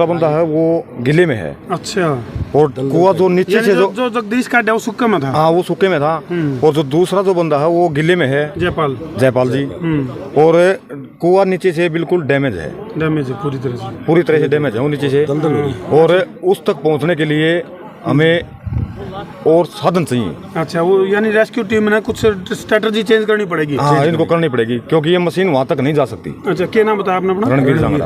बंदा है वो गिले में है। अच्छा। और कुआं जो नीचे से जो जगदीश का वो सूखे में था। हाँ वो सूखे में था। और जो दूसरा जो बंदा है वो गिले में है, जयपाल जी। और कुआं नीचे से बिल्कुल डैमेज है पूरी तरह से डैमेज है वो नीचे से। और उस तक पहुंचने के लिए हमें और साधन चाहिए। अच्छा, वो यानी रेस्क्यू टीम ने कुछ स्ट्रेटजी चेंज करनी पड़ेगी। हाँ, इनको करनी पड़ेगी क्योंकि ये मशीन वहाँ तक नहीं जा सकती। अच्छा, क्या नाम बताया आपने अपना?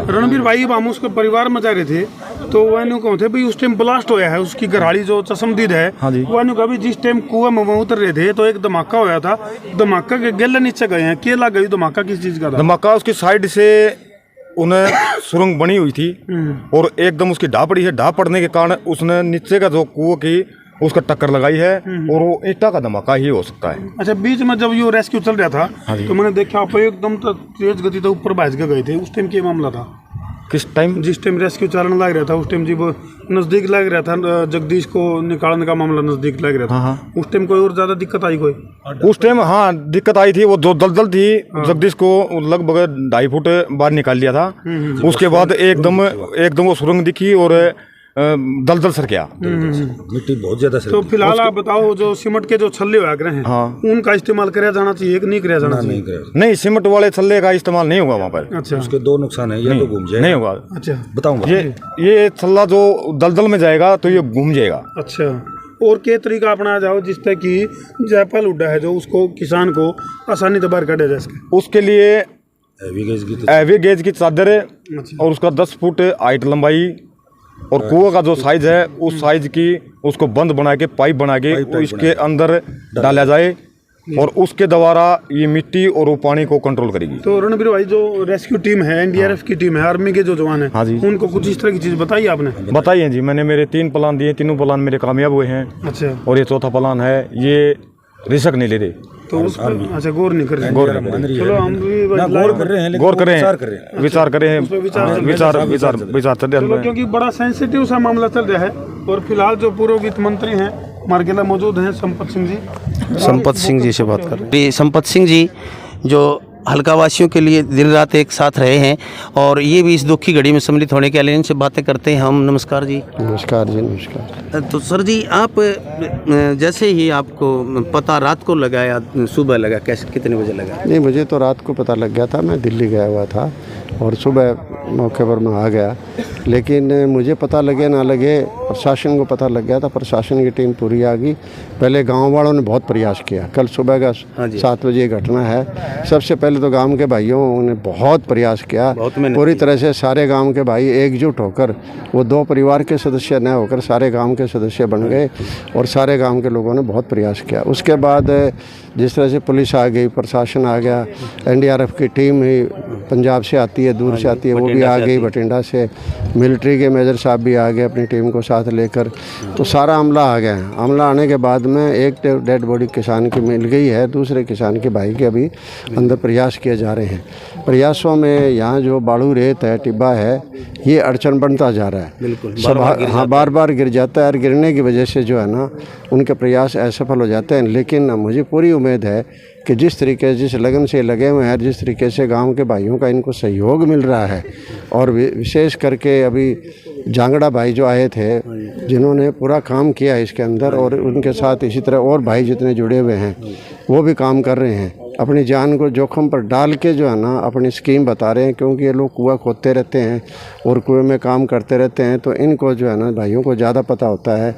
रणबीर भाई। हम उसके परिवार में जा रहे थे तो वो कौन थे भाई, उस टाइम ब्लास्ट होया है, उसकी घरवाली जो चशमदीद है। हाँ जी। वो कभी जिस टाइम कुआं में उतर रहे थे तो एक धमाका होया था। धमाका के गले नीचे गए हैं, क्या लगा? धमाका किस चीज का था? धमाका उसकी साइड से उन्हें सुरंग बनी हुई थी और एकदम उसकी ढाह पड़ी है। ढाह पड़ने के कारण उसने नीचे का जो कुआं की उसका टक्कर लगाई है और वो ईंटा का धमाका ही हो सकता है। अच्छा, बीच में जब ये रेस्क्यू चल रहा था तो मैंने देखा आप एकदम तेज गति से ऊपर भाग के गए थे। उस टाइम क्या मामला था? किस टाइम? जिस टाइम रेस्क्यू चलने लग रहा था उस टाइम जी वो नजदीक लग रहा था, जगदीश को निकालने का मामला नजदीक लग रहा था। हाँ। उस टाइम कोई और ज्यादा दिक्कत आई? कोई उस टाइम हाँ दिक्कत आई थी। वो जो दलदल थी जगदीश को लगभग 2.5 फुट बाहर निकाल लिया था। उसके बाद एकदम वो सुरंग दिखी और दलदल सर गया, मिट्टी बहुत ज्यादा सर। तो फिलहाल आप बताओ, जो सीमेंट के जो छल्ले वगैरह हैं, हाँ, उनका इस्तेमाल किया जाना चाहिए कि नहीं किया जाना चाहिए? नहीं, सीमेंट वाले छल्ले का इस्तेमाल नहीं होगा वहाँ पर। अच्छा, उसके दो नुकसान है, या तो घूम जाएगा। नहीं होगा। अच्छा, बताऊंगा। ये छल्ला जो दलदल में जाएगा तो ये घूम जाएगा। अच्छा, और क्या तरीका अपनाया जाओ जिससे कि जयपाल उड्डा है जो उसको किसान को आसानी से बाहर काटा जा सके? उसके लिए हैवी गेज की चादर और उसका 10 फुट हाइट लंबाई और कुआं का जो साइज है उस साइज की उसको बंद बना के पाइप बना के इसके अंदर डाला जाए और उसके द्वारा ये मिट्टी और वो पानी को कंट्रोल करेगी। तो रणबीर भाई, जो रेस्क्यू टीम है, एनडीआरएफ की टीम है, आर्मी के जो जवान हैं, हाँ जी, उनको कुछ इस तरह की चीज बताई आपने? बताई है जी, मैंने मेरे 3 प्लान दिए, तीनों प्लान मेरे कामयाब हुए हैं। अच्छा, और ये चौथा प्लान है, ये रिस्क नहीं ले रहे तो उस पर अच्छा गौर नहीं कर रहे। चलो हम भी गौर कर रहे हैं, विचार कर रहे हैं। क्योंकि बड़ा सेंसिटिव सा मामला चल रहा है। और फिलहाल जो पूर्व वित्त मंत्री हैं हमारे के मौजूद हैं, संपत सिंह जी से बात कर रहे हैं। संपत सिंह जी जो हल्का वासियों के लिए दिन रात एक साथ रहे हैं और ये भी इस दुख की घड़ी में सम्मिलित होने के लिए इनसे बातें करते हैं हम। नमस्कार जी। नमस्कार जी। नमस्कार। तो सर जी, आप जैसे ही आपको पता रात को लगा या सुबह लगा, कैसे कितने बजे लगा? नहीं, मुझे तो रात को पता लग गया था, मैं दिल्ली गया हुआ था और सुबह मौके पर मैं आ गया। लेकिन मुझे पता लगे ना लगे, प्रशासन को पता लग गया था। प्रशासन की टीम पूरी आ गई। पहले गांव वालों ने बहुत प्रयास किया। कल सुबह का 7 बजे घटना है। सबसे पहले तो गांव के भाइयों ने बहुत प्रयास किया, पूरी तरह से सारे गांव के भाई एकजुट होकर, वो 2 परिवार के सदस्य न होकर सारे गांव के सदस्य बन गए और सारे गांव के लोगों ने बहुत प्रयास किया। उसके बाद जिस तरह से पुलिस आ गई, प्रशासन आ गया, एनडीआरएफ की टीम ही पंजाब से आती है, दूर से आती है, वो भी आ गई, बठिंडा से। मिलिट्री के मेजर साहब भी आ गए अपनी टीम को साथ लेकर। तो सारा अमला आ गया। अमला आने के बाद में एक डेड बॉडी किसान की मिल गई है, दूसरे किसान के भाई के अभी अंदर प्रयास किए जा रहे हैं। प्रयासों में यहाँ जो बालू रेत है, टिब्बा है, ये अड़चन बनता जा रहा है। बिल्कुल, बार बार गिर जाता है और गिरने की वजह से जो है ना उनके प्रयास असफल हो जाते हैं। लेकिन मुझे पूरी उम्मीद है कि जिस तरीके जिस लगन से लगे हुए हैं, जिस तरीके से गांव के भाइयों का इनको सहयोग मिल रहा है, और विशेष करके अभी जांगड़ा भाई जो आए थे जिन्होंने पूरा काम किया इसके अंदर, और उनके साथ इसी तरह और भाई जितने जुड़े हुए हैं वो भी काम कर रहे हैं, अपनी जान को जोखिम पर डाल के जो है ना अपनी स्कीम बता रहे हैं। क्योंकि ये लोग कुआं खोदते रहते हैं और कुएं में काम करते रहते हैं, तो इनको जो है ना भाइयों को ज़्यादा पता होता है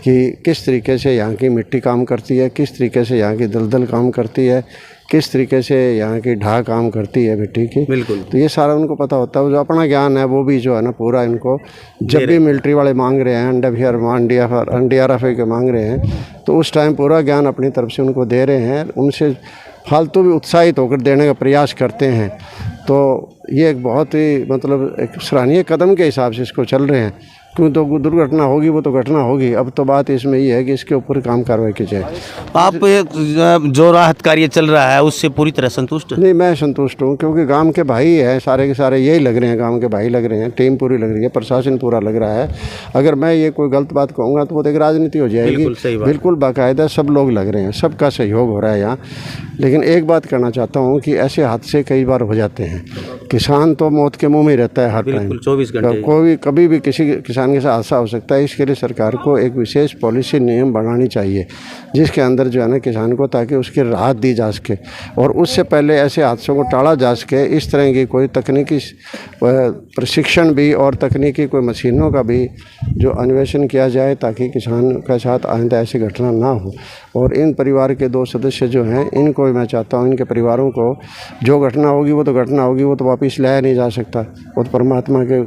कि किस तरीके से यहाँ की मिट्टी काम करती है, किस तरीके से यहाँ की दलदल काम करती है, किस तरीके से यहाँ की ढाह काम करती है मिट्टी की। बिल्कुल, तो ये सारा उनको पता होता है। जो अपना ज्ञान है वो भी जो है ना पूरा इनको, जब भी मिलिट्री वाले मांग रहे हैं, एनडीआरएफ के मांग रहे हैं, तो उस टाइम पूरा ज्ञान अपनी तरफ से उनको दे रहे हैं। उनसे फालतू भी उत्साहित होकर देने का प्रयास करते हैं। तो ये एक बहुत ही मतलब एक सराहनीय कदम के हिसाब से इसको चल रहे हैं। क्यों, तो दुर्घटना होगी वो तो घटना होगी। अब तो बात इसमें ये है कि इसके ऊपर काम कार्रवाई की जाए। आप जो राहत कार्य चल रहा है उससे पूरी तरह संतुष्ट? नहीं, मैं संतुष्ट हूँ, क्योंकि गांव के भाई हैं, सारे के सारे यही लग रहे हैं, गांव के भाई लग रहे हैं, टीम पूरी लग रही है, प्रशासन पूरा लग रहा है। अगर मैं ये कोई गलत बात कहूँगा तो वो एक राजनीति हो जाएगी। बिल्कुल बाकायदा सब लोग लग रहे हैं, सबका सहयोग हो रहा है यहाँ। लेकिन एक बात कहना चाहता हूँ कि ऐसे हादसे कई बार हो जाते हैं किसान तो मौत के मुंह में रहता है हर टाइम, बिल्कुल 24 घंटे। कोई कभी भी किसी किसान के साथ हादसा हो सकता है। इसके लिए सरकार को एक विशेष पॉलिसी नियम बनानी चाहिए जिसके अंदर जो है ना किसान को, ताकि उसकी राहत दी जा सके और उससे पहले ऐसे हादसों को टाला जा सके। इस तरह की कोई तकनीकी प्रशिक्षण भी और तकनीकी कोई मशीनों का भी जो अन्वेषण किया जाए ताकि किसान के साथ आइंदा ऐसी घटना ना हो। और इन परिवार के 2 सदस्य जो हैं इनको मैं चाहता हूँ, इनके परिवारों को जो घटना होगी वो तो घटना होगी, वो तो वापस लाया नहीं जा सकता, वो तो परमात्मा के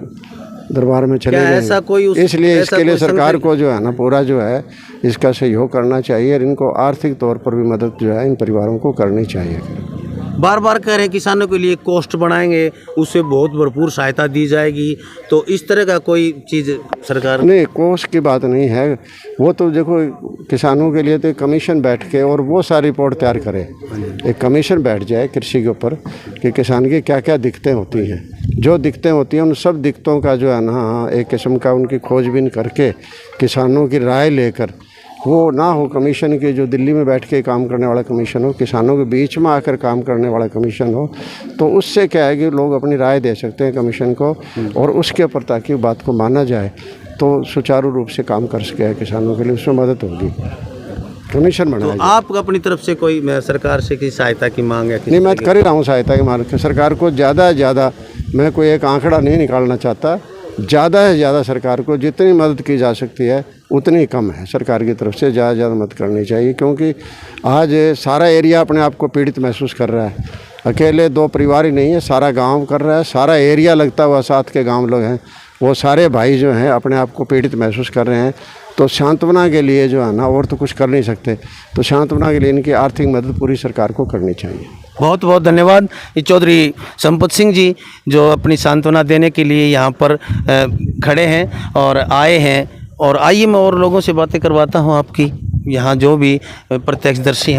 दरबार में चले गए। इसलिए इसके लिए सरकार को जो है ना पूरा जो है इसका सहयोग करना चाहिए और इनको आर्थिक तौर पर भी मदद जो है इन परिवारों को करनी चाहिए। बार बार कह रहे हैं किसानों के लिए कोस्ट बढ़ाएंगे, उससे बहुत भरपूर सहायता दी जाएगी, तो इस तरह का कोई चीज़ सरकार नहीं, कोस्ट की बात नहीं है। वो तो देखो किसानों के लिए तो कमीशन बैठ के और वो सारी रिपोर्ट तैयार करे, एक कमीशन बैठ जाए कृषि के ऊपर कि किसान की क्या क्या दिक्कतें होती हैं, जो दिक्कतें होती हैं उन सब दिक्कतों का जो है ना एक किस्म का उनकी खोजबीन करके किसानों की राय लेकर, वो ना हो कमीशन के जो दिल्ली में बैठ के काम करने वाला कमीशन हो, किसानों के बीच में आकर काम करने वाला कमीशन हो, तो उससे क्या है कि लोग अपनी राय दे सकते हैं कमीशन को और उसके ऊपर ताकि बात को माना जाए तो सुचारू रूप से काम कर सके किसानों के लिए, उसमें मदद होगी। कमीशन बनाया तो आप अपनी तरफ से कोई सरकार से किसी सहायता की मांग है? नहीं, मैं कर ही रहा हूँ सहायता की मांग। सरकार को ज़्यादा से ज़्यादा, मैं कोई एक आंकड़ा नहीं निकालना चाहता, ज़्यादा से ज़्यादा सरकार को जितनी मदद की जा सकती है उतनी कम है। सरकार की तरफ से ज़्यादा से ज़्यादा मदद करनी चाहिए क्योंकि आज सारा एरिया अपने आप को पीड़ित महसूस कर रहा है। अकेले 2 परिवार ही नहीं है, सारा गांव कर रहा है, सारा एरिया लगता हुआ साथ के गांव लोग हैं, वो सारे भाई जो हैं अपने आप को पीड़ित महसूस कर रहे हैं। तो सांत्वना के लिए जो है ना और तो कुछ कर नहीं सकते, तो सांत्वना के लिए इनकी आर्थिक मदद पूरी सरकार को करनी चाहिए। बहुत बहुत धन्यवाद ये चौधरी संपत सिंह जी जो अपनी सांत्वना देने के लिए यहाँ पर खड़े हैं और आए हैं। और आइए मैं और लोगों से बातें करवाता हूँ आपकी, यहाँ जो भी प्रत्यक्षदर्शी हैं।